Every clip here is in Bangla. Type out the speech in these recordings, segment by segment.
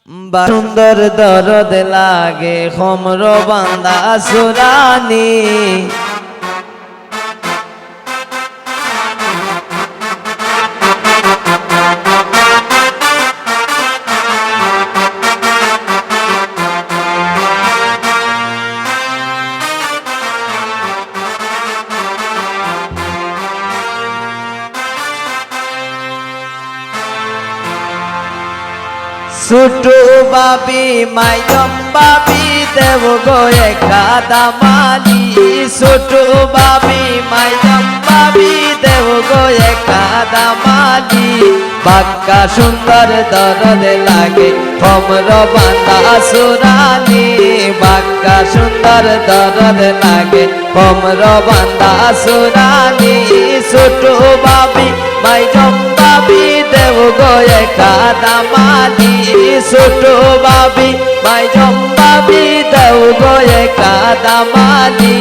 সুন্দর দরদ লাগে খমর বান্দা সুরানি ছোটু বাবি মাইয়ম বাবি দেব গো একা দামালি ছোটু বাবি মাইয়ম বাবি দেব গো একা দামালি বাক্কা সুন্দর দরদ লাগে কমর বান্দা সুরানি বাক্কা সুন্দর দরদ লাগে কমর বান্দা সুরানি ছোটু বাবি মাইয়ম বাবি দেব গো একা দামালি ছোটু বাবি মাইয়ম বাবি দেব গো একা দামালি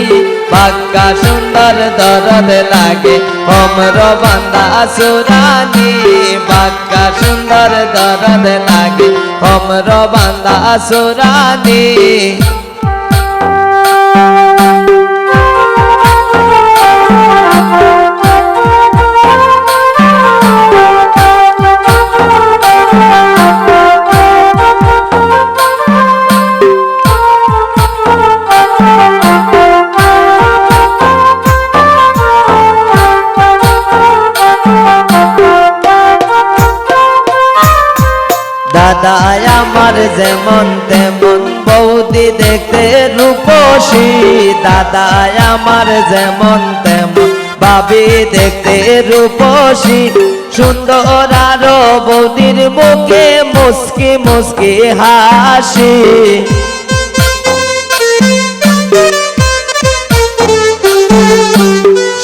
বাক্কা সুন্দর দরদ লাগে কমর বান্দা সুরানি বাক্কা সুন্দর দরদ লাগে কমর বান্দা সুরানি দাদাই আমার যেমন তেমন বৌদি দেখতে রূপসী দাদাই আমার যেমন তেমন ভাবি দেখতে রূপসী সুন্দর আরো বৌদির মুখে মুস্কি মুস্কি হাসি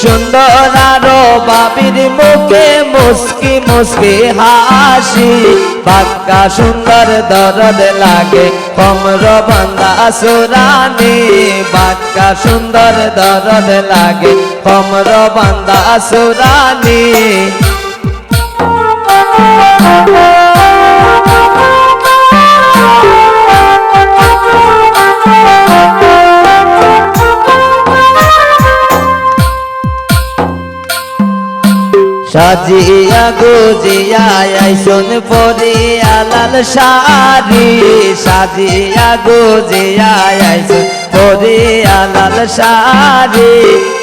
সুন্দর আরো বাবির মুখে মুস্কি মুস্কি হাসি বাক্কা সুন্দর দরদ লাগে কমর বান্দা সুরানি বাক্কা সুন্দর দরদ লাগে কমর বান্দা সুরানি সাজিয়া গুজিয়া আইসন পরিয়া লাল শাড়ি সাজিয়া গুজিয়া আইসন পরিয়া লাল শাড়ি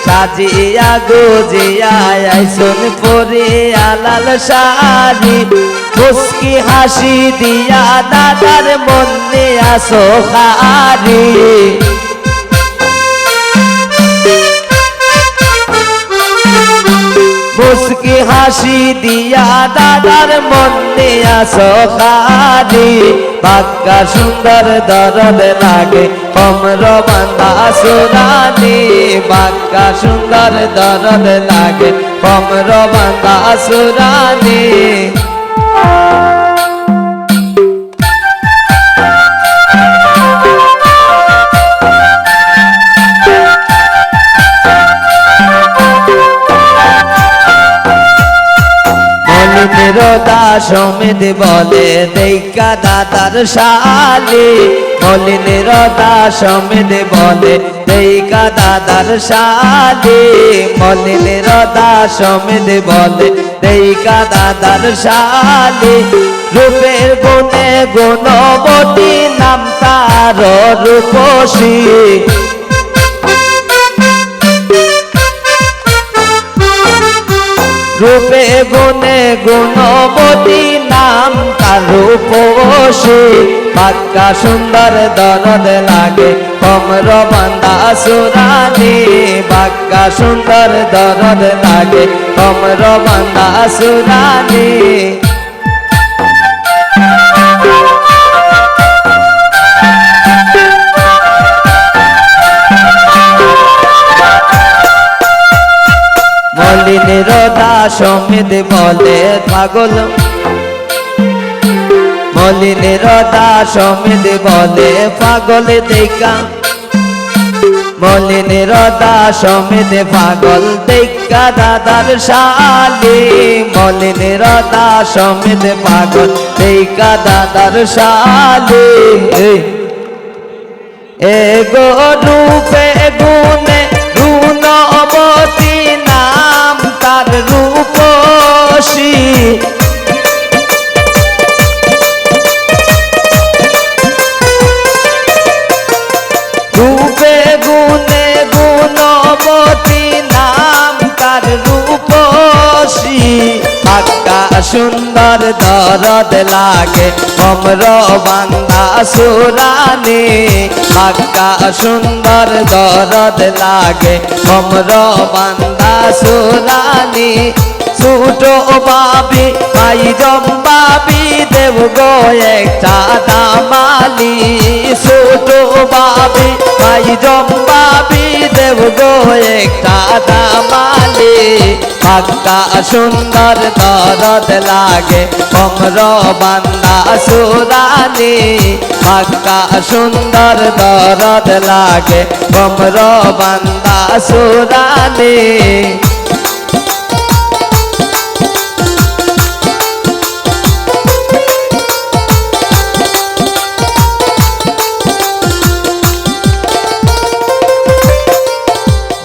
সাজিয়া গুজিয়া আইসন পরিয়া লাল শাড়ি মুস্কি হাসি দিয়া দাদার মনে আসো হারি মুস্কি হাসি দিয়া দাদার মনে আসো খারি বাক্কা সুন্দর দরদ লাগে কমর বান্দা সুরানি বাক্কা সুন্দর দরদ লাগে কমর বান্দা সুরানি সমিত বলে দেখা দাদার শালি মলিনের সমিত বলে দেখা দাদার শালি মলিনের সমিত বলে দেখা দাদার শালি রূপের গুণে গুণবতী নাম তার রূপসী রূপে গুণে গুণবতী নাম তার রূপসী বাক্কা সুন্দর দরদ লাগে কমর বান্দা সুরানি বাক্কা সুন্দর দরদ লাগে কমর বান্দা সুরানি মলিনের সমিত বলে পাগল মলিনের সমিত বলে পাগল দেখা মলিনের দাস সমেতে পাগল দেখা দাদার শালি মলিনের দাস সমেতে পাগল দেখা দাদার শালি এগো রূপে গুণে গুণবতী নাম তার রূপসী রূপে গুণে গুণবতী নাম তার রূপসী পাক্কা সুন্দর দরদ লাগে অমর বান্দা সুরানি পাক্কা সুন্দর দরদ লাগে অমর বান্দা সুরানি ছোটো বাবি ভাই জম্বাবি দেব গো একটা দামালি ছোটো বাবি ভাই জম্বাবি দেব গো একটা দামালি পাক্কা সুন্দর দরদ লাগে অমর বান্দা সুরানি পাক্কা সুন্দর দরদ লাগে অমর বান্দা সুরানি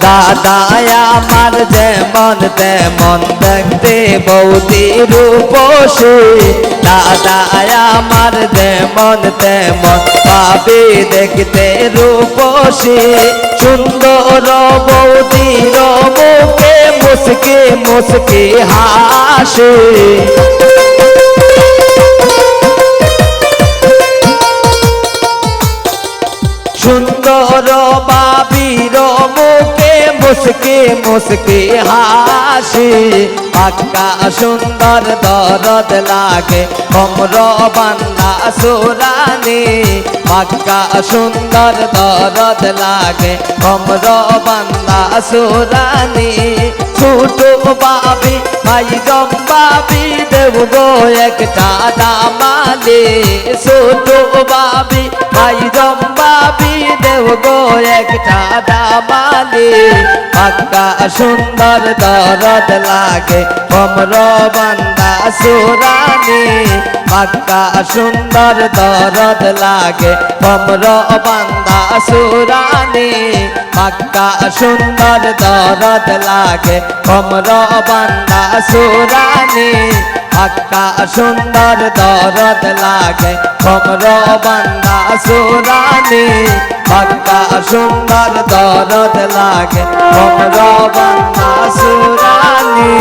দাদায় আমার যেমন তেমন দেখতে বৌদি রূপসী দাদায় আমার যেমন তেমন পাবে দেখতে রূপসী সুন্দর বৌদির মুখে মুসকি মুসকি হাসি সুন্দর বাবির মুখে মুসকি মুসকি হাসি পাক্কা সুন্দর দরদ লাগে অমর বান্দা সুরানি পাক্কা সুন্দর দরদ লাগে অমর বান্দা সুরানি ছোটো বাবি ভাই জম্বাবি দেব গো একটা দামালি ছোটো বাবি ভাই জম্বাবি দেব গো একটা দামালি পাক্কা সুন্দর দরদ লাগে অমর বান্দা সুরানি পাক্কা সুন্দর দরদ লাগে অমর বান্দা সুরানি পাক্কা সুন্দর দরদ লাগে অমর বান্দা সুরানি পাক্কা সুন্দর দরদ লাগে অমর বান্দা সুরানি পাক্কা সুন্দর দরদ লাগে অমর বান্দা সুরানি